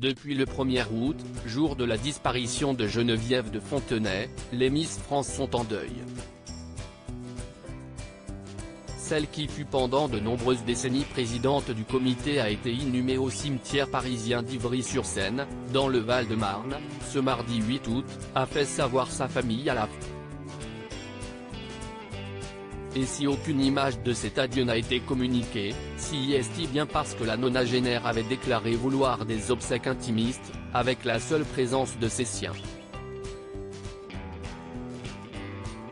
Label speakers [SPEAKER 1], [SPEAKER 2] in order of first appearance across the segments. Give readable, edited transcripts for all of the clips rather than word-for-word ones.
[SPEAKER 1] Depuis le 1er août, jour de la disparition de Geneviève de Fontenay, les Miss France sont en deuil. Celle qui fut pendant de nombreuses décennies présidente du comité a été inhumée au cimetière parisien d'Ivry-sur-Seine, dans le Val-de-Marne, ce mardi 8 août, a fait savoir sa famille à la fin. Et si aucune image de cet adieu n'a été communiquée, si est bien parce que la nonagénaire avait déclaré vouloir des obsèques intimistes, avec la seule présence de ses siens.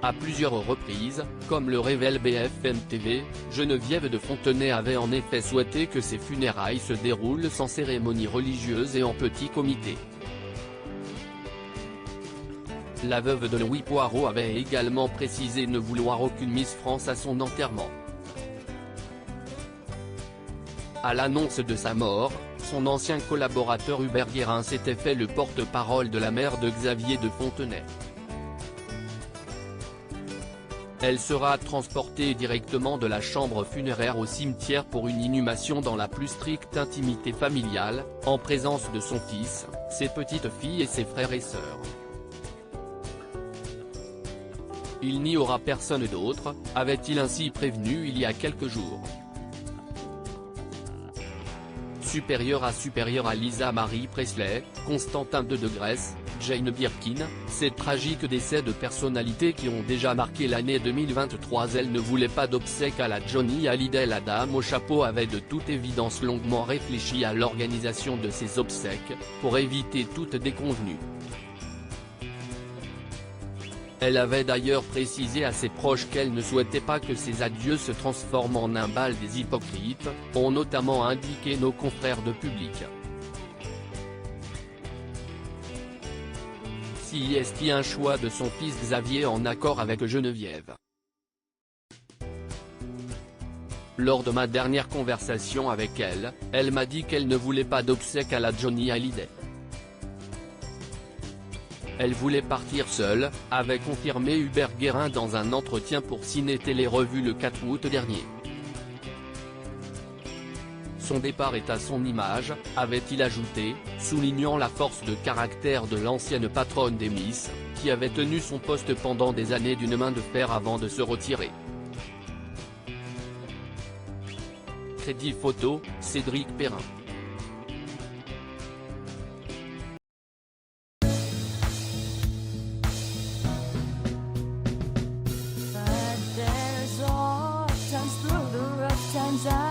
[SPEAKER 1] À plusieurs reprises, comme le révèle BFM TV, Geneviève de Fontenay avait en effet souhaité que ses funérailles se déroulent sans cérémonie religieuse et en petit comité. La veuve de Louis Poirot avait également précisé ne vouloir aucune Miss France à son enterrement. À l'annonce de sa mort, son ancien collaborateur Hubert Guérin s'était fait le porte-parole de la mère de Xavier de Fontenay. Elle sera transportée directement de la chambre funéraire au cimetière pour une inhumation dans la plus stricte intimité familiale, en présence de son fils, ses petites filles et ses frères et sœurs. Il n'y aura personne d'autre, avait-il ainsi prévenu il y a quelques jours. Supérieure à Lisa Marie Presley, Constantin II de Grèce, Jane Birkin, ces tragiques décès de personnalités qui ont déjà marqué l'année 2023. Elle ne voulait pas d'obsèques à la Johnny Hallyday. La dame au chapeau avait de toute évidence longuement réfléchi à l'organisation de ces obsèques, pour éviter toute déconvenue. Elle avait d'ailleurs précisé à ses proches qu'elle ne souhaitait pas que ces adieux se transforment en un bal des hypocrites, ont notamment indiqué nos confrères de Public. Si est un choix de son fils Xavier en accord avec Geneviève. Lors de ma dernière conversation avec elle, elle m'a dit qu'elle ne voulait pas d'obsèques à la Johnny Hallyday. Elle voulait partir seule, avait confirmé Hubert Guérin dans un entretien pour Ciné Télé Revue le 4 août dernier. Son départ est à son image, avait-il ajouté, soulignant la force de caractère de l'ancienne patronne des Miss, qui avait tenu son poste pendant des années d'une main de fer avant de se retirer. Crédit photo, Cédric Perrin.
[SPEAKER 2] Times